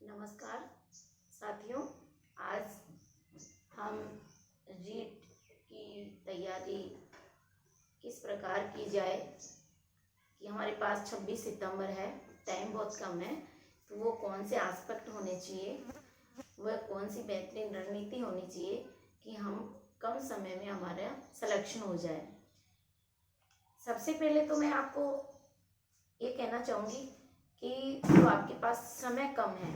नमस्कार साथियों, आज हम रीट की तैयारी किस प्रकार की जाए कि हमारे पास 26 सितंबर है, टाइम बहुत कम है, तो वो कौन से एस्पेक्ट होने चाहिए, वह कौन सी बेहतरीन रणनीति होनी चाहिए कि हम कम समय में हमारा सिलेक्शन हो जाए। सबसे पहले तो मैं आपको ये कहना चाहूँगी कि जो आपके पास समय कम है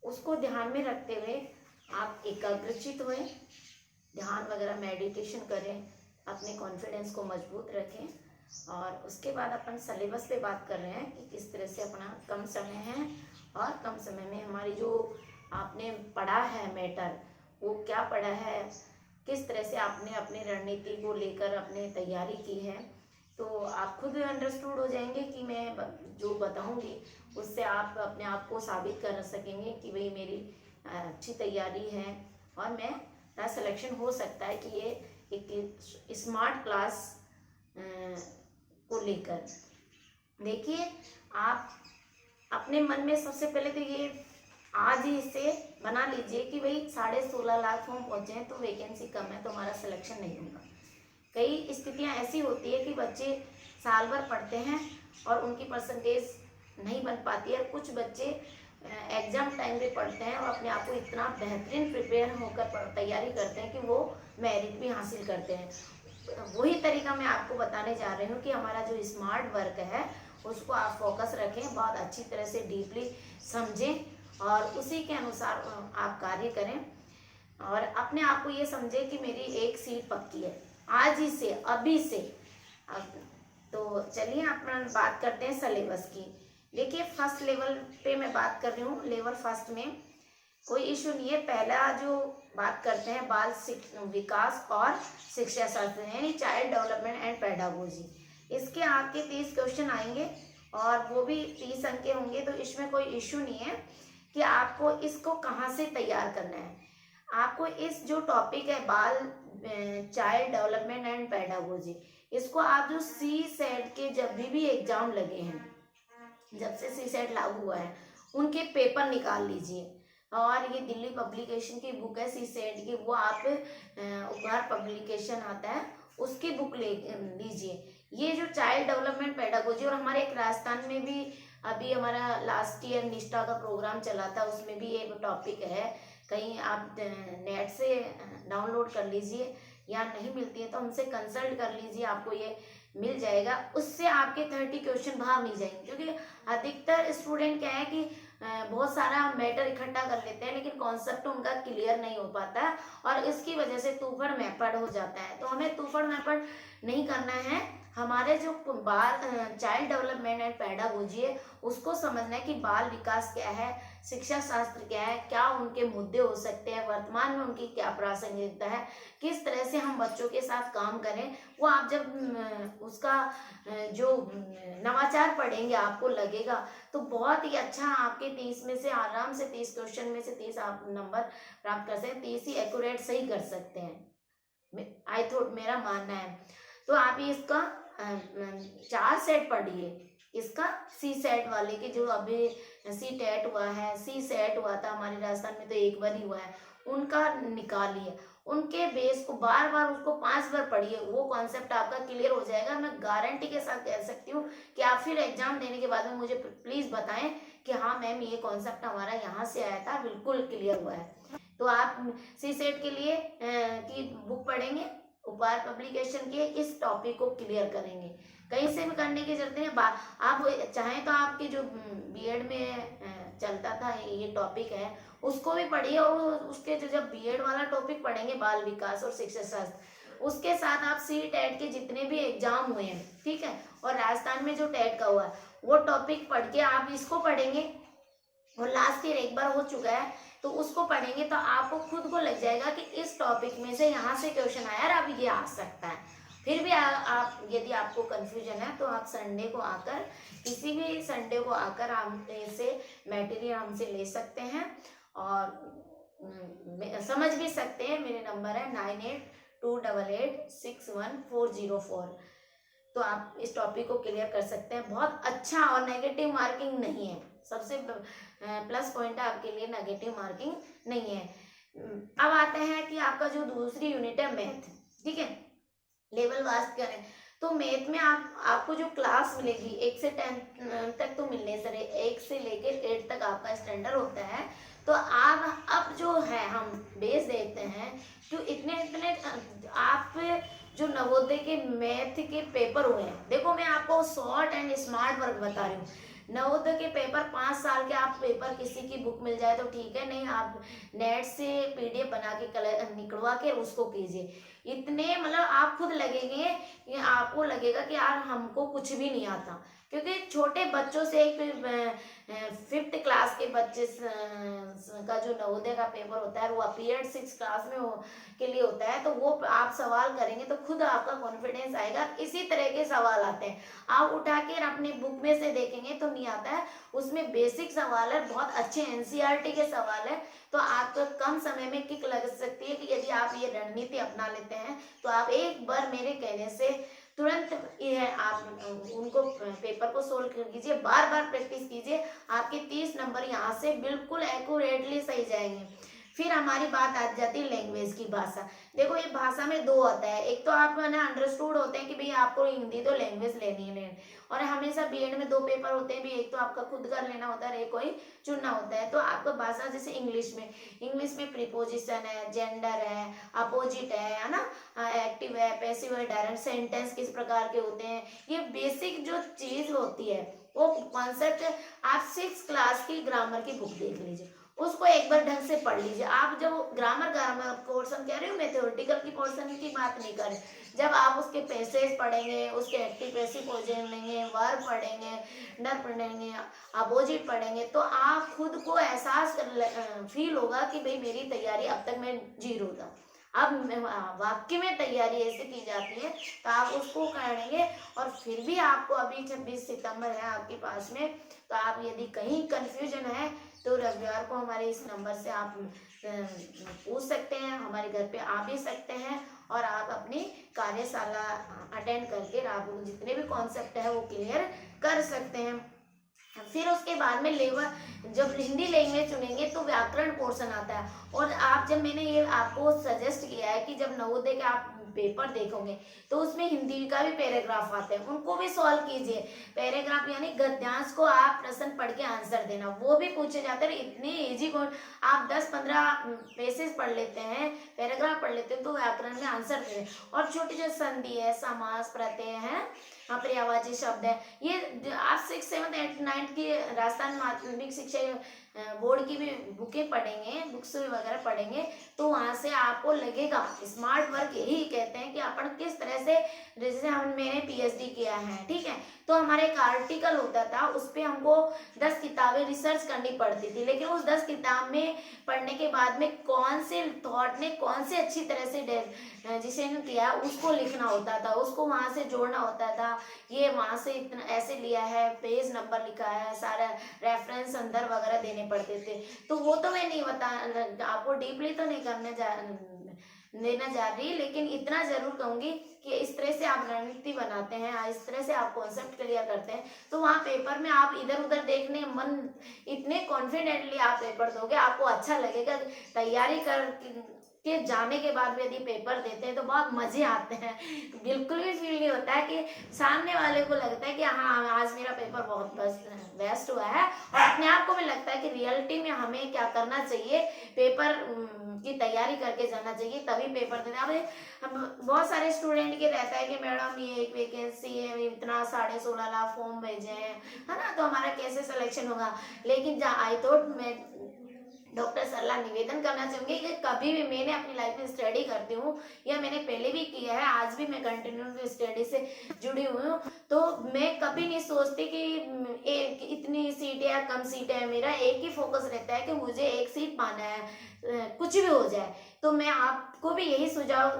उसको ध्यान में रखते हुए आप एकाग्रचित हुए, ध्यान वगैरह मेडिटेशन करें, अपने कॉन्फिडेंस को मजबूत रखें। और उसके बाद अपन सिलेबस पे बात कर रहे हैं कि किस तरह से अपना कम समय है और कम समय में हमारी जो आपने पढ़ा है मैटर वो क्या पढ़ा है, किस तरह से आपने अपनी रणनीति को लेकर अपने तैयारी की है। तो आप खुद अंडरस्टूड हो जाएंगे कि मैं जो बताऊंगी उससे आप अपने आप को साबित कर सकेंगे कि भाई मेरी अच्छी तैयारी है और मेरा सिलेक्शन हो सकता है कि ये एक स्मार्ट क्लास को लेकर। देखिए, आप अपने मन में सबसे पहले तो ये आज ही इसे बना लीजिए कि भाई 16.5 लाख फॉर्म पहुंचे हैं तो वैकेंसी कम है तो हमारा सिलेक्शन नहीं होगा। कई स्थितियां ऐसी होती है कि बच्चे साल भर पढ़ते हैं और उनकी परसेंटेज नहीं बन पाती है। कुछ बच्चे एग्जाम टाइम पे पढ़ते हैं और अपने आप को इतना बेहतरीन प्रिपेयर होकर तैयारी करते हैं कि वो मेरिट भी हासिल करते हैं। वही तरीका मैं आपको बताने जा रही हूँ कि हमारा जो स्मार्ट वर्क है उसको आप फोकस रखें, बहुत अच्छी तरह से डीपली समझें और उसी के अनुसार आप कार्य करें और अपने आप को ये समझें कि मेरी एक सीट पक्की है आज ही से, अभी से। अब तो चलिए अपना बात करते हैं सिलेबस की। देखिए, फर्स्ट लेवल पे मैं बात कर रही हूँ। लेवल फर्स्ट में कोई इशू नहीं है। पहला जो बात करते हैं बाल विकास और शिक्षा शास्त्र यानी चाइल्ड डेवलपमेंट एंड पेडागोजी। इसके आपके 30 क्वेश्चन आएंगे और वो भी 30 अंक के होंगे, तो इसमें कोई इशू नहीं है कि आपको इसको कहाँ से तैयार करना है। आपको इस जो टॉपिक है बाल चाइल्ड डेवलपमेंट एंड पेडागोजी, इसको आप जो सी सेट के जब भी एग्जाम लगे हैं, जब से सी सेट लागू हुआ है, उनके पेपर निकाल लीजिए। और ये दिल्ली पब्लिकेशन की बुक है सी सेट की, वो आप उपहार पब्लिकेशन आता है उसकी बुक ले लीजिए। ये जो चाइल्ड डेवलपमेंट पेडागोजी, और हमारे एक राजस्थान में भी अभी हमारा लास्ट ईयर निष्ठा का प्रोग्राम चला था, उसमें भी ये टॉपिक है। कहीं आप नेट से डाउनलोड कर लीजिए या नहीं मिलती है तो हमसे कंसल्ट कर लीजिए, आपको ये मिल जाएगा। उससे आपके 30 क्वेश्चन बाहर मिल जाएंगे, क्योंकि अधिकतर स्टूडेंट क्या है कि बहुत सारा मैटर इकट्ठा कर लेते हैं लेकिन कॉन्सेप्ट उनका क्लियर नहीं हो पाता है और इसकी वजह से तूफड़ मैपड़ हो जाता है। तो हमें तूफड़ मैपड़ नहीं करना है। हमारे जो बाल चाइल्ड डेवलपमेंट एंड पेडागोजी है उसको समझना है कि बाल विकास क्या है, शिक्षा शास्त्र क्या है, क्या उनके मुद्दे हो सकते हैं, वर्तमान में उनकी क्या प्रासंगिकता है, किस तरह से हम बच्चों के साथ काम करें। वो आप जब उसका जो नवाचार पढ़ेंगे आपको लगेगा तो बहुत ही अच्छा। आपके 30 में से आराम से 30 क्वेश्चन में से 30 आप नंबर प्राप्त कर सकते हैं, 30 ही एक्यूरेट सही कर सकते हैं, आई थॉट मेरा मानना है। तो आप इसका 4 सेट पढ़िए। इसका सी सेट वाले के जो अभी सी टेट हुआ है, सी सेट हुआ था हमारे राजस्थान में तो एक बार ही हुआ है, उनका निकालिए। उनके बेस को बार बार उसको 5 बार पढ़िए, वो कॉन्सेप्ट आपका क्लियर हो जाएगा। मैं गारंटी के साथ कह सकती हूँ कि आप फिर एग्जाम देने के बाद में मुझे प्लीज बताएं कि हाँ मैम ये कॉन्सेप्ट हमारा यहाँ से आया था, बिल्कुल क्लियर हुआ है। तो आप सी सेट के लिए की बुक पढ़ेंगे, उपहार पब्लिकेशन के इस टॉपिक को क्लियर करेंगे। कहीं से भी करने की जरूरत नहीं है। आप चाहें तो आपके जो बीएड में चलता था ये टॉपिक है उसको भी पढ़िए, और उसके जो जब बीएड वाला टॉपिक पढ़ेंगे बाल विकास और शिक्षा शास्त्र, उसके साथ आप सी टेट के जितने भी एग्जाम हुए हैं, ठीक है, और राजस्थान में जो टेट का हुआ है वो टॉपिक पढ़ के आप इसको पढ़ेंगे और लास्ट ईयर एक बार हो चुका है तो उसको पढ़ेंगे तो आपको खुद को लग जाएगा कि इस टॉपिक में से यहाँ से क्वेश्चन आया और अब ये आ सकता है। फिर भी आप यदि आपको कंफ्यूजन है तो आप संडे को आकर, किसी भी संडे को आकर आप से मटेरियल हमसे ले सकते हैं और समझ भी सकते हैं। मेरे नंबर है 9828861404। तो आप इस टॉपिक को क्लियर कर सकते हैं। बहुत अच्छा और नेगेटिव मार्किंग नहीं है, सबसे प्लस पॉइंट है आपके लिए, नेगेटिव मार्किंग नहीं है। अब आते हैं कि आपका जो दूसरी यूनिट है मैथ, ठीक है, लेवल वाइज करें तो मैथ में आपको जो क्लास मिलेगी 1 से 10 तक तो मिलने से 1 से लेकर 8 तक आपका स्टैंडर्ड होता है। तो आप अब जो है हम बेस देखते हैं तो इतने इतने आप जो नवोदय के मैथ के पेपर हुए हैं, देखो मैं आपको शॉर्ट एंड स्मार्ट वर्क बता रही हूँ। नवोदय के पेपर 5 साल के आप पेपर किसी की बुक मिल जाए तो ठीक है, नहीं आप नेट से पीडीएफ बना के निकलवा के उसको कीजिए। इतने मतलब आप खुद लगेंगे कि आपको लगेगा कि यार हमको कुछ भी नहीं आता, क्योंकि छोटे बच्चों से एक 5th क्लास के बच्चे का जो नवोदय का पेपर होता है वो अपीयर्ड 6 क्लास में के लिए होता है, तो वो आप सवाल करेंगे तो खुद आपका कॉन्फिडेंस आएगा। इसी तरह के सवाल आते हैं, आप उठा के अपनी बुक में से देखेंगे तो नहीं आता है, उसमें बेसिक सवाल है, बहुत अच्छे एनसीईआरटी के सवाल है। तो आपको कम समय में किक लग सकती है कि यदि आप ये रणनीति अपना लेते हैं तो आप एक बार मेरे कहने से तुरंत ये आप उनको पेपर को सोल्व कर कीजिए, बार बार प्रैक्टिस कीजिए, आपके 30 नंबर यहाँ से बिल्कुल एक्यूरेटली सही जाएंगे। फिर हमारी बात आ जाती है लैंग्वेज की, भाषा। देखो ये भाषा में दो होता है, एक तो आप है ना अंडरस्टूड होते हैं कि भाई आपको हिंदी तो लैंग्वेज लेनी है, और हमेशा बीएड में 2 पेपर होते हैं भी, एक तो आपका खुद कर लेना होता है, एक कोई चुनना होता है। तो आपका भाषा जैसे इंग्लिश में प्रीपोजिशन है, जेंडर है, अपोजिट है ना, एक्टिव है, पैसिव है, डायरेक्ट सेंटेंस किस प्रकार के होते हैं, ये बेसिक जो चीज होती है वो कॉन्सेप्ट आप 6 क्लास की ग्रामर की बुक देख लीजिए, उसको एक बार ढंग से पढ़ लीजिए। आप जो ग्रामर पोर्शन कह रहे हो, मैं थ्योरेटिकल की पोर्शन की बात नहीं कर रही। जब आप उसके पैसेज पढ़ेंगे, उसके एक्टिव पैसिव पढ़ेंगे, वर्ब पढ़ेंगे, डर पढ़ेंगे, अपोजिट पढ़ेंगे, तो आप खुद को एहसास फील होगा कि भाई मेरी तैयारी अब तक मैं 0 था, अब वाक्य में तैयारी ऐसे की जाती है, तो आप उसको करेंगे। और फिर भी आपको अभी 26 सितंबर है आपके पास में, तो आप यदि कहीं कंफ्यूजन है तो रविवार को हमारे इस नंबर से आप पूछ सकते हैं, हमारे घर पे आ भी सकते हैं, और आप अपनी कार्यशाला अटेंड करके आप जितने भी कॉन्सेप्ट है वो क्लियर कर सकते हैं। फिर उसके बाद में लेवल, जब हिंदी लैंग्वेज चुनेंगे तो व्याकरण पोर्शन आता है। और आप जब मैंने ये आपको सजेस्ट किया है कि जब नवोदय के आप पेपर देखोगे तो उसमें हिंदी का भी पैराग्राफ आते हैं, उनको भी सॉल्व कीजिए। पैराग्राफ यानी गद्यांश को आप प्रश्न पढ़ के आंसर देना, वो भी पूछे जाते हैं। इतने इजी को आप 10-15 पेसेज पढ़ लेते हैं, पैराग्राफ पढ़ लेते हैं, तो व्याकरण में आंसर दे। और छोटी जो संधि है, समास, प्रत्यय है, पर्यायवाची शब्द है, ये आप 6, 7, 8, 9 की राजस्थान माध्यमिक शिक्षा बोर्ड की भी बुकें पढ़ेंगे, बुक्स वगैरह पढ़ेंगे, तो वहां से आपको लगेगा। स्मार्ट वर्क यही कहते हैं कि अपन किस तरह से, जैसे मैंने पीएचडी किया है, ठीक है, तो हमारे एक आर्टिकल होता था, उस पर हमको 10 किताबें रिसर्च करनी पड़ती थी, लेकिन उस 10 किताब में पढ़ने के बाद में कौन से थॉट ने कौन से अच्छी तरह से डिसीजन किया उसको लिखना होता था, उसको वहां से जोड़ना होता था, ये वहां से इतना ऐसे लिया है, पेज नंबर लिखा है, सारा रेफरेंस अंदर वगैरह देने पड़ते थे। तो वो तो मैं नहीं बता आपको डीपली तो नहीं देना जा रही, लेकिन इतना जरूर कहूंगी कि इस तरह से आप रणनीति बनाते हैं, इस तरह से आप कॉन्सेप्ट क्लियर करते हैं, तो वहाँ पेपर में आप इधर उधर देखने मन, इतने कॉन्फिडेंटली आप पेपर दोगे, आपको अच्छा लगेगा। तैयारी कर के जाने के बाद भी यदि पेपर देते हैं तो बहुत मजे आते हैं, बिल्कुल भी फील नहीं होता है कि सामने वाले को लगता है कि हाँ आज मेरा पेपर बहुत बेस्ट हुआ है, और अपने आप को भी लगता है कि रियलिटी में हमें क्या करना चाहिए, पेपर की तैयारी करके जाना चाहिए, तभी पेपर देते हैं। अब बहुत सारे स्टूडेंट के रहता है कि मैडम ये एक वैकेंसी है, इतना 16.5 लाख फॉर्म भेजे हैं, है ना, तो हमारा कैसे सिलेक्शन होगा। लेकिन आई थॉट मैं डॉक्टर सरला निवेदन करना चाहूंगी कि कभी भी मैंने अपनी लाइफ में स्टडी करती हूँ, या मैंने पहले भी किया है, आज भी मैं कंटिन्यू स्टडी से जुड़ी हुई हूँ, तो मैं कभी नहीं सोचती कि इतनी सीट है या कम सीट है, मेरा एक ही फोकस रहता है कि मुझे एक सीट पाना है, कुछ भी हो जाए। तो मैं आपको भी यही सुझाव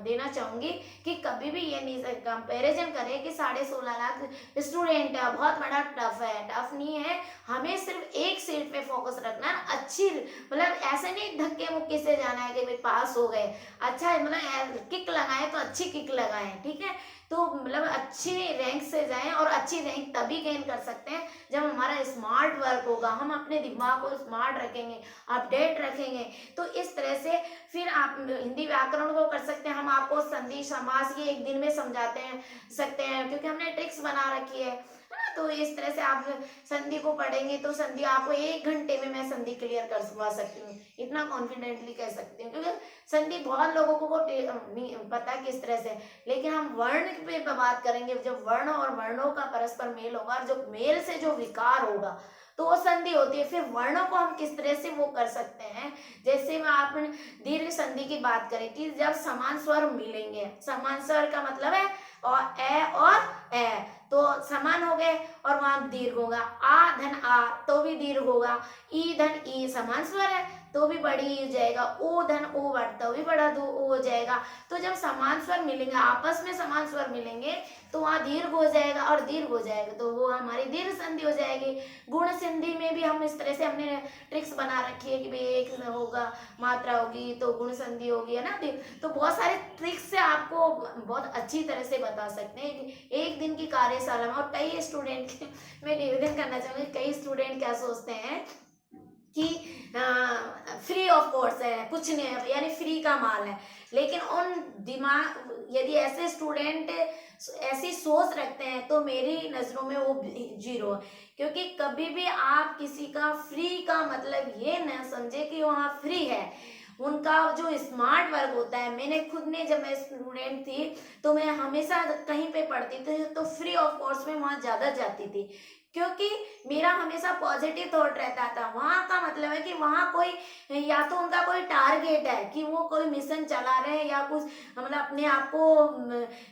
देना चाहूंगी कि कभी भी ये नहीं कंपैरिजन करें कि 16.5 लाख स्टूडेंट है, बहुत बड़ा टफ है, टफ नहीं है, हमें सिर्फ एक सीट पे फोकस रखना है, अच्छी मतलब ऐसे नहीं धक्के मुक्के से जाना है कि भाई पास हो गए, अच्छा मतलब किक लगाए तो अच्छी किक लगाएं, ठीक है। तो मतलब अच्छी रैंक से जाएं, और अच्छी रैंक तभी गेन कर सकते हैं जब हमारा स्मार्ट वर्क होगा, हम अपने दिमाग को स्मार्ट रखेंगे, अपडेट रखेंगे। तो इस तरह से फिर आप हिंदी व्याकरण को कर सकते हैं। हम आपको संधि समास ये एक दिन में समझाते हैं सकते हैं, क्योंकि हमने ट्रिक्स बना रखी है ना। तो इस तरह से आप संधि को पढ़ेंगे तो संधि आपको 1 घंटे में मैं संधि क्लियर करवा सकती हूँ, इतना कॉन्फिडेंटली कह सकती हूँ, क्योंकि संधि बहुत लोगों को नहीं पता किस तरह से। लेकिन हम वर्ण पे बात करेंगे, जब वर्ण और वर्णों का परस्पर मेल होगा, और जब मेल से जो विकार होगा तो वो संधि होती है। फिर वर्णों को हम किस तरह से वो कर सकते हैं, जैसे मैं आपने दीर्घ संधि की बात करें कि जब समान स्वर मिलेंगे, समान स्वर का मतलब है और ए तो समान हो गए, और वहां दीर्घ होगा, आ धन आ तो भी दीर्घ होगा, ई धन ई समान स्वर है तो भी बड़ी ई हो जाएगा, ओ धन ओ बढ़ता तो भी बड़ा दो ओ हो जाएगा। तो जब समान स्वर मिलेंगे, आपस में समान स्वर मिलेंगे, तो वहां दीर्घ हो जाएगा और दीर्घ हो जाएगा, तो वो हमारी दीर्घ संधि हो जाएगी। गुण संधि में भी हम इस तरह से हमने ट्रिक्स बना रखी है कि भाई एक होगा मात्रा होगी तो गुण संधि होगी, है ना। तो बहुत सारे ट्रिक्स से आपको बहुत अच्छी तरह से बता सकते हैं कि एक दिन की कार्यशाला में। और कई स्टूडेंट मैं निवेदन करना चाहूंगी, कई स्टूडेंट क्या सोचते हैं कि फ्री ऑफ कोर्स है, कुछ नहीं है, यानी फ्री का माल है। लेकिन उन दिमाग यदि ऐसे स्टूडेंट ऐसी सोच रखते हैं तो मेरी नजरों में वो जीरो है, क्योंकि कभी भी आप किसी का फ्री का मतलब ये न समझे कि वहाँ फ्री है। उनका जो स्मार्ट वर्क होता है, मैंने खुद ने जब मैं स्टूडेंट थी तो मैं हमेशा कहीं पे पढ़ती थी तो फ्री ऑफ कोर्स में वहाँ ज़्यादा जाती थी, क्योंकि मेरा हमेशा पॉजिटिव थॉट रहता था। वहाँ का मतलब है कि वहाँ कोई या तो उनका कोई टारगेट है कि वो कोई मिशन चला रहे हैं, या कुछ मतलब अपने आप को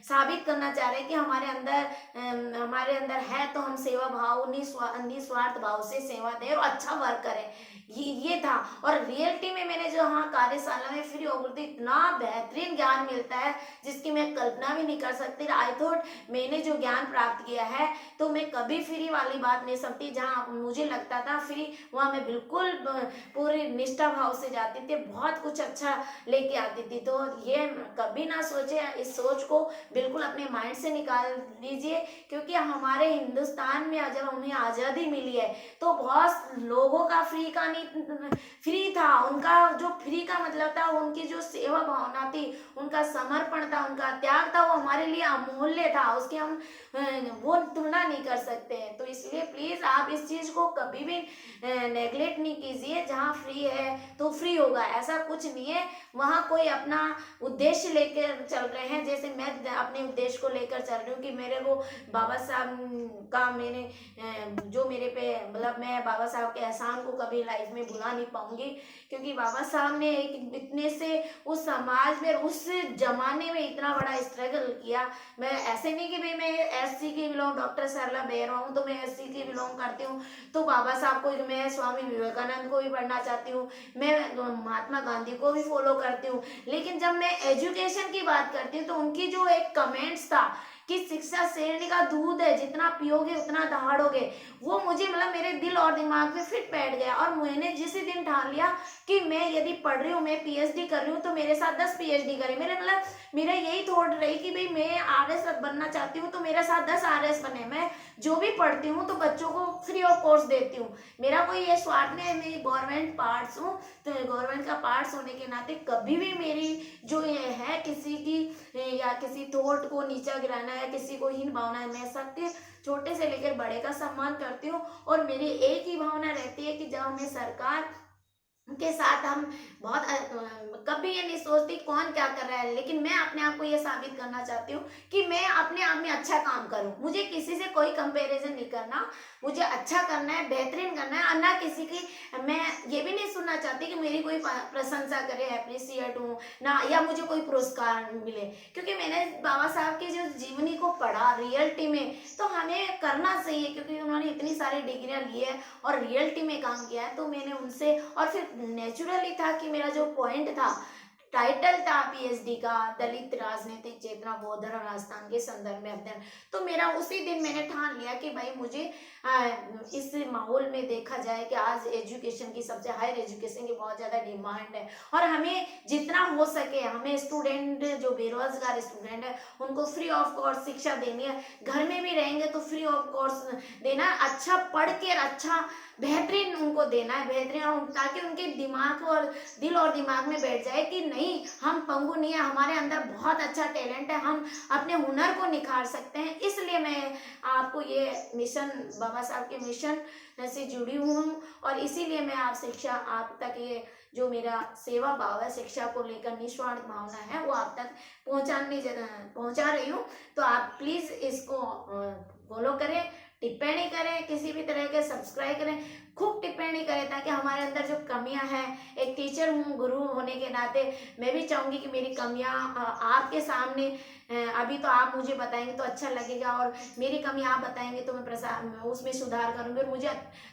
साबित करना चाह रहे हैं कि हमारे अंदर है, तो हम सेवा भाव निस्वार्थ भाव से सेवा दें और अच्छा वर्क करें, ये था। और रियलिटी में मैंने जो हाँ कार्यशाला में फ्री होकर तो इतना बेहतरीन ज्ञान मिलता है जिसकी मैं कल्पना भी नहीं कर सकती। आई थॉट मैंने जो ज्ञान प्राप्त किया है तो मैं कभी फ्री वाली बात नहीं समझती। जहाँ मुझे लगता था फ्री, वहाँ मैं बिल्कुल पूरी निष्ठा भाव से जाती थी, बहुत कुछ अच्छा लेके आती थी। तो ये कभी ना सोचे, इस सोच को बिल्कुल अपने माइंड से निकाल दीजिए, क्योंकि हमारे हिंदुस्तान में जब हमें आज़ादी मिली है तो बहुत लोगों का फ्री था। उनका जो फ्री का मतलब था, उनकी जो सेवा भावना थी, उनका समर्पण था, उनका त्याग था, वो हमारे लिए अमूल्य था, उसकी हम वो तुलना नहीं कर सकते हैं। तो इसलिए प्लीज आप इस चीज को कभी भी नेग्लेक्ट नहीं कीजिए। जहाँ फ्री है तो फ्री होगा, ऐसा कुछ नहीं है। वहाँ कोई अपना उद्देश्य लेकर चल रहे हैं, जैसे मैं अपने उद्देश्य को लेकर चल रही हूँ कि मेरे को बाबा साहब का जो मेरे पे मतलब मैं बाबा साहब के एहसान को कभी लाइफ में भुला नहीं पाऊंगी, क्योंकि बाबा साहब ने एक इतने से उस समाज में उस जमाने में इतना बड़ा स्ट्रगल किया। मैं ऐसे नहीं कि भाई मैं एससी की बिलोंग, डॉक्टर सरला बेहरा हूँ तो मैं एससी की बिलोंग करती हूँ तो बाबा साहब को, मैं स्वामी विवेकानंद को भी पढ़ना चाहती हूँ, मैं महात्मा गांधी को भी फॉलो करती हूँ। लेकिन जब मैं एजुकेशन की बात करती हूँ तो उनकी जो एक कमेंट्स था कि शिक्षा शेरनी का दूध है, जितना पियोगे उतना दहाड़ोगे, वो मुझे मतलब मेरे दिल और दिमाग में फिट बैठ गया। और मैंने जिस दिन ठान लिया कि मैं यदि पढ़ रही हूँ, मैं पीएचडी कर रही हूँ तो मेरे साथ 10 पीएचडी करें। मेरा यही थॉट रही कि भाई मैं आरएस बनना चाहती हूँ तो मेरे साथ 10 आरएस बने। मैं जो भी पढ़ती हूँ तो बच्चों को फ्री ऑफ कोर्स देती हूँ। मेरा कोई ये स्वार्थ नहीं है, मैं गवर्नमेंट पार्ट्स हूँ, तो गवर्नमेंट का पार्ट्स होने के नाते कभी भी मेरी जो ये है किसी की या किसी थॉट को नीचा गिराना या किसी को हीन भावना, मैं सबके छोटे से लेकर बड़े का सम्मान करती हूँ। और मेरी एक ही भावना रहती है कि जब हमें सरकार के साथ हम बहुत कभी ये नहीं सोचती कौन क्या कर रहा है, लेकिन मैं अपने आप को ये साबित करना चाहती हूँ कि मैं अपने आप में अच्छा काम करूँ। मुझे किसी से कोई कंपैरिजन नहीं करना, मुझे अच्छा करना है, बेहतरीन करना है, और ना किसी की मैं ये भी नहीं सुनना चाहती कि मेरी कोई प्रशंसा करे, अप्रिसिएट हूँ ना, या मुझे कोई पुरस्कार मिले। क्योंकि मैंने बाबा साहब की जो जीवनी को पढ़ा रियलिटी में, तो हमें करना चाहिए, क्योंकि उन्होंने इतनी सारी डिग्रियां ली है और रियलिटी में काम किया है। तो मैंने उनसे, और फिर नेचुरली था कि मेरा जो पॉइंट था टाइटल था पीएचडी का, दलित राजनीतिक चेतना बौद्ध धर्म राजस्थान के संदर्भ में अध्ययन। तो मेरा उसी दिन मैंने ठान लिया कि भाई मुझे इस माहौल में देखा जाए कि आज एजुकेशन की, सबसे हायर एजुकेशन की बहुत ज़्यादा डिमांड है और हमें जितना हो सके हमें स्टूडेंट, जो बेरोजगार स्टूडेंट है उनको फ्री ऑफ कॉस्ट शिक्षा देनी है। घर में भी रहेंगे तो फ्री ऑफ कॉस्ट देना है, अच्छा पढ़ के अच्छा बेहतरीन उनको देना है, बेहतरीन, और ताकि उनके दिमाग और दिल और दिमाग में बैठ जाए कि नहीं, हम पंगु नहीं है, हमारे अंदर बहुत अच्छा टैलेंट है, हम अपने हुनर को निखार सकते हैं। इसलिए मैं आपको ये मिशन, बाबा साहब के मिशन से जुड़ी हूँ और इसीलिए मैं आप शिक्षा, आप तक ये जो मेरा सेवा भाव है, शिक्षा को लेकर निस्वार्थ भावना है, वो आप तक पहुंचा रही हूँ। तो आप प्लीज इसको फॉलो करें, टिप्पणी करें, किसी भी तरह के सब्सक्राइब करें, खूब टिप्पणी करें, ताकि हमारे अंदर जो कमियां हैं, एक टीचर हूँ, गुरु होने के नाते मैं भी चाहूंगी कि मेरी कमियां आपके सामने, अभी तो आप मुझे बताएंगे तो अच्छा लगेगा और मेरी कमी आप बताएंगे तो मैं उसमें सुधार करूंगी और मुझे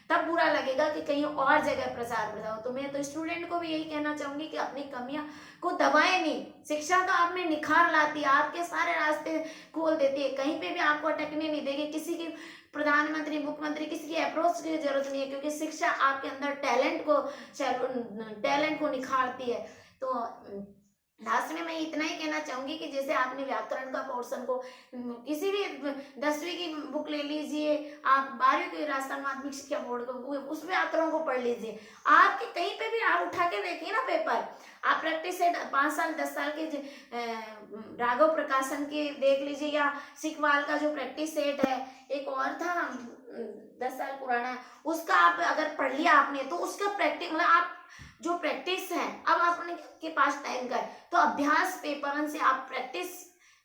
तब बुरा लगेगा कि कहीं और जगह प्रसार हो। तो मैं तो स्टूडेंट को भी यही कहना चाहूंगी कि अपनी कमियां को दबाए नहीं, शिक्षा तो आप में निखार लाती है, आपके सारे रास्ते खोल देती है, कहीं पे भी आपको अटकने नहीं देगी, किसी की प्रधानमंत्री, मुख्यमंत्री, किसी की अप्रोच की जरूरत नहीं है, क्योंकि शिक्षा आपके अंदर टैलेंट को निखारती है। तो लास्ट में मैं इतना ही कहना चाहूंगी कि जैसे आपने व्याकरण का पोर्शन को, किसी भी 10वीं की बुक ले लीजिए, आप 12वीं की राजस्थान माध्यमिक शिक्षा बोर्ड को, उस व्याकरण को पढ़ लीजिए, आपके कहीं पे भी आप उठा के देखिए ना पेपर, आप प्रैक्टिस सेट 5 साल 10 साल के राघव प्रकाशन के देख लीजिए, या सिकवाल का जो प्रैक्टिस सेट है, एक और था 10 साल पुराना, उसका आप अगर पढ़ लिया आपने तो उसका प्रैक्टिस, मतलब आप जो प्रैक्टिस है, अब आपने के पास टाइम का है तो अभ्यास पेपर से आप प्रैक्टिस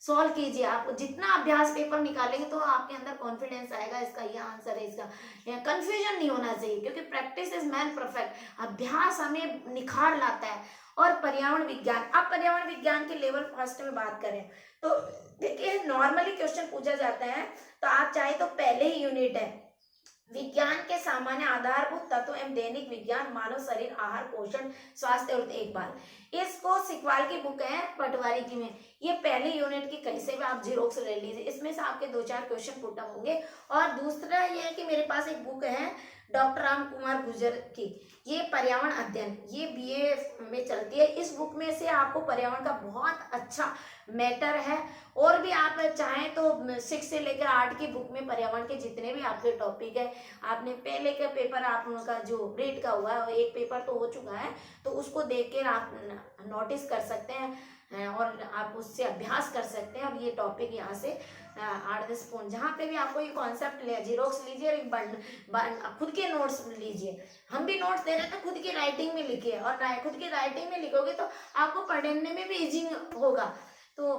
सॉल्व कीजिए। आप जितना अभ्यास पेपर निकालेंगे तो आपके अंदर कॉन्फिडेंस आएगा, इसका ये आंसर है, इसका कंफ्यूजन नहीं होना चाहिए, क्योंकि प्रैक्टिस इज मैन परफेक्ट। अभ्यास हमें निखार लाता है। और पर्यावरण विज्ञान, अब पर्यावरण विज्ञान के लेवल फर्स्ट में बात करें तो देखिए, नॉर्मली क्वेश्चन पूछा जाता है तो आप चाहे तो पहले ही यूनिट है विज्ञान के सामान्य आधारभूत तत्व एवं दैनिक विज्ञान, मानव शरीर, आहार, पोषण, स्वास्थ्य और देखभाल, इसको सिकवाल की बुक है पटवारी की में, ये पहले यूनिट की कहीं से भी आप जीरोक्स ले लीजिए, इसमें से आपके 2-4 क्वेश्चन पुट अप होंगे। और दूसरा ये है कि मेरे पास एक बुक है डॉक्टर राम कुमार गुर्जर की, ये पर्यावरण अध्ययन, ये बीए में चलती है। इस बुक में से आपको पर्यावरण का बहुत अच्छा मैटर है, और भी आप चाहें तो 6 से लेकर 8 की बुक में पर्यावरण के जितने भी आपके टॉपिक है, आपने पहले का पेपर आप उनका जो रीड का हुआ है, एक पेपर तो हो चुका है, तो उसको देख कर आप नोटिस कर सकते हैं और आप उससे अभ्यास कर सकते हैं। अब ये टॉपिक यहाँ से 8-10 पॉइंट, जहाँ पे भी आपको ये कॉन्सेप्ट ले, जीरोक्स लीजिए और खुद के नोट्स लीजिए, हम भी नोट्स दे रहे हैं तो खुद की राइटिंग में लिखिए, और खुद की राइटिंग में लिखोगे तो आपको पढ़ने में भी इजी होगा। तो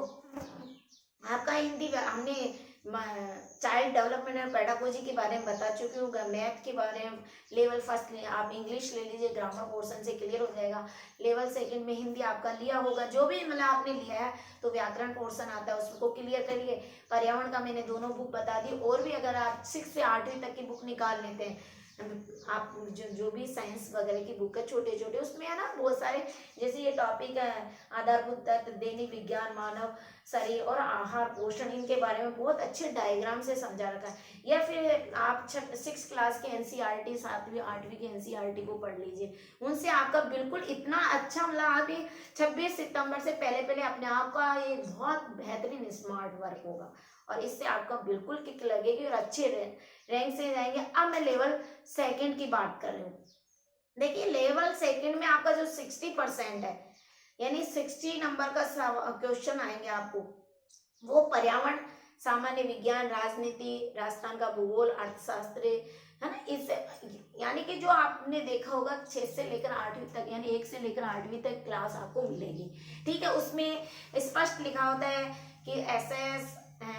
आपका हिंदी, हमने चाइल्ड डेवलपमेंट एंड पेडागोजी के बारे में बता चुकी हूँ, मैथ के बारे में लेवल फर्स्ट आप इंग्लिश ले लीजिए, ग्रामर पोर्शन से क्लियर हो जाएगा। लेवल सेकंड में हिंदी आपका लिया होगा, जो भी मतलब आपने लिया है, तो व्याकरण पोर्शन आता है उसको क्लियर करिए। पर्यावरण का मैंने दोनों बुक बता दी, और भी अगर आप 6 से 8वीं तक की बुक निकाल लेते हैं, आप जो भी साइंस वगैरह की बुक है छोटे छोटे, उसमें है ना बहुत सारे, जैसे ये टॉपिक है आधारभूत तत्व, दैनिक विज्ञान, मानव शरीर और आहार, पोषण, इनके बारे में बहुत अच्छे डायग्राम से समझा रखा है। या फिर आप 6 क्लास के एनसीईआरटी, 7वीं 8वीं के एनसीईआरटी को पढ़ लीजिए, उनसे आपका बिल्कुल इतना अच्छा, मतलब आप ये 26 सितंबर से पहले अपने आप का ये बहुत बेहतरीन स्मार्ट वर्क होगा, और इससे आपका बिल्कुल किक लगेगी और अच्छे रैंक से जाएंगे। अब मैं लेवल सेकंड की बात कर रही हूँ। देखिए, लेवल सेकंड में आपका जो 60% है, यानी 60 नंबर का क्वेश्चन आएंगे आपको, वो पर्यावरण, सामान्य विज्ञान, राजनीति, राजस्थान का भूगोल, अर्थशास्त्र, है ना, इस यानी कि जो आपने देखा होगा 6 से लेकर 8वीं तक, यानी 1 से लेकर 8वीं तक क्लास आपको मिलेगी, ठीक है। उसमें स्पष्ट लिखा होता है कि एसएस,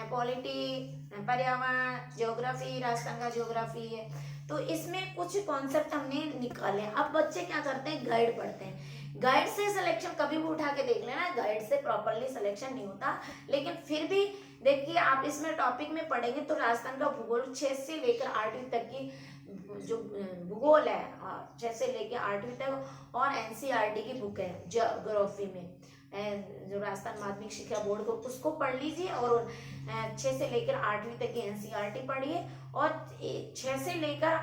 पॉलिटी, पर्यावरण, ज्योग्राफी, राजस्थान का ज्योग्राफी है, तो इसमें कुछ कॉन्सेप्ट हमने निकाले। अब बच्चे क्या करते हैं, गाइड पढ़ते हैं, गाइड से सिलेक्शन कभी भी उठा के देख लेना, गाइड से प्रॉपरली सिलेक्शन नहीं होता, लेकिन फिर भी देखिए आप इसमें टॉपिक में पढ़ेंगे तो राजस्थान का भूगोल 6 से लेकर 8वीं तक की जो भूगोल है 6 से लेके 8वीं तक, और एनसीईआरटी की बुक है ज्योग्राफी में, जो राजस्थान माध्यमिक शिक्षा बोर्ड को, उसको पढ़ लीजिए। और 6 से लेकर 8वीं तक की एनसीईआरटी पढ़िए, और 6 से लेकर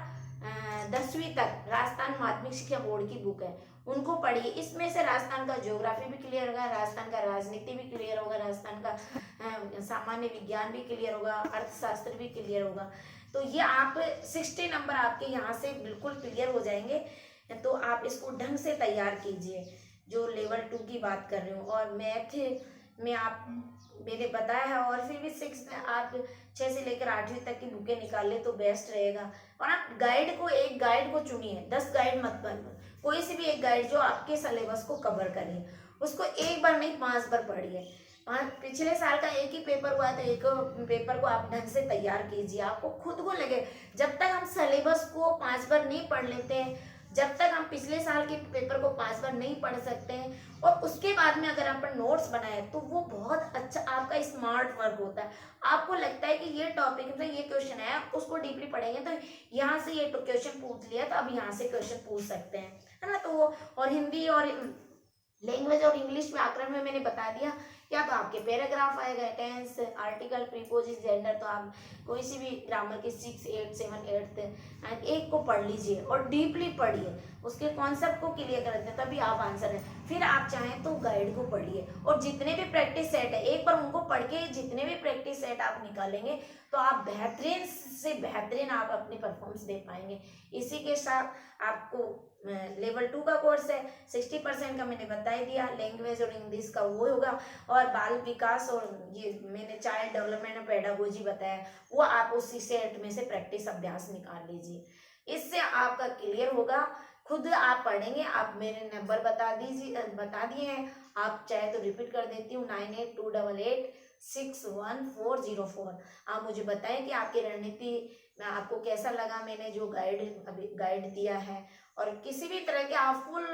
10वीं तक राजस्थान माध्यमिक शिक्षा बोर्ड की बुक है, उनको पढ़िए। इसमें से राजस्थान का ज्योग्राफी भी क्लियर होगा, राजस्थान का राजनीति भी क्लियर होगा, राजस्थान का सामान्य विज्ञान भी क्लियर होगा, अर्थशास्त्र भी क्लियर होगा। तो ये आप 60 नंबर आपके यहाँ से बिल्कुल क्लियर हो जाएंगे। तो आप इसको ढंग से तैयार कीजिए, जो लेवल 2 की बात कर रही हूँ। और मैथ में आप मैंने बताया है, और फिर भी 6 में आप 6 से लेकर 8वीं तक की बुकें निकाल ले तो बेस्ट रहेगा। और आप एक गाइड को चुनिए, 10 गाइड मत बनो, कोई सी भी एक गाइड जो आपके सिलेबस को कवर करे, उसको एक बार नहीं 5 बार पढ़िए। पिछले साल का एक ही पेपर हुआ तो एक पेपर को आप ढंग से तैयार कीजिए। आपको खुद को लगे, जब तक हम सिलेबस को 5 बार नहीं पढ़ लेते हैं, जब तक हम पिछले साल के पेपर को 5 बार नहीं पढ़ सकते हैं, और उसके बाद में अगर अपन नोट्स बनाए तो वो बहुत अच्छा आपका स्मार्ट वर्क होता है। आपको लगता है कि ये टॉपिक में ये क्वेश्चन है, उसको डीपली पढ़ेंगे तो यहाँ से ये क्वेश्चन पूछ लिया, तो अब यहाँ से क्वेश्चन पूछ सकते हैं, है ना। तो वो, और हिंदी और लैंग्वेज और इंग्लिश व्याकरण में मैंने बता दिया। या तो आपके पैराग्राफ आएगा, टेंस, आर्टिकल, प्रीपोजिशन, जेंडर, तो आप कोई सी भी ग्रामर की 6, 8, 7, 8 एक को पढ़ लीजिए और डीपली पढ़िए, उसके कॉन्सेप्ट को क्लियर करते हैं, तभी आप आंसर है। फिर आप चाहें तो गाइड को पढ़िए, और जितने भी प्रैक्टिस सेट है एक बार उनको पढ़ के जितने भी प्रैक्टिस सेट आप निकालेंगे तो आप बेहतरीन से बेहतरीन आप अपनी परफॉर्मेंस दे पाएंगे। इसी के साथ आपको लेवल 2 का कोर्स है, 60% का मैंने बता ही दिया, लैंग्वेज और इंग्लिश का वो होगा, और बाल विकास और ये मैंने चाइल्ड डेवलपमेंट और पेडागोजी बताया, वो आप उसी सेट में से प्रैक्टिस अभ्यास निकाल लीजिए। इससे आपका क्लियर होगा। खुद आप पढ़ेंगे, आप मेरे नंबर बता दिए हैं, आप चाहे तो रिपीट कर देती हूँ, 9828861404। आप मुझे बताएं कि आपकी रणनीति में आपको कैसा लगा, मैंने जो गाइड दिया है। और किसी भी तरह के आप फुल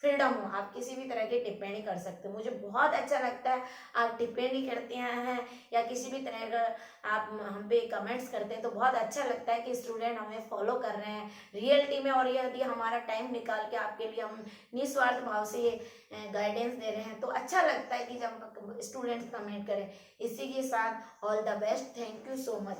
फ्रीडम हो, आप किसी भी तरह की टिप्पणी कर सकते हो। मुझे बहुत अच्छा लगता है आप टिप्पणी करते हैं, या किसी भी तरह का आप हम पे कमेंट्स करते हैं, तो बहुत अच्छा लगता है कि स्टूडेंट हमें फॉलो कर रहे हैं रियलिटी में। और यदि हमारा टाइम निकाल के आपके लिए हम निस्वार्थ भाव से गाइडेंस दे रहे हैं, तो अच्छा लगता है कि जब स्टूडेंट्स कमेंट करें। इसी के साथ all the best, thank you so much.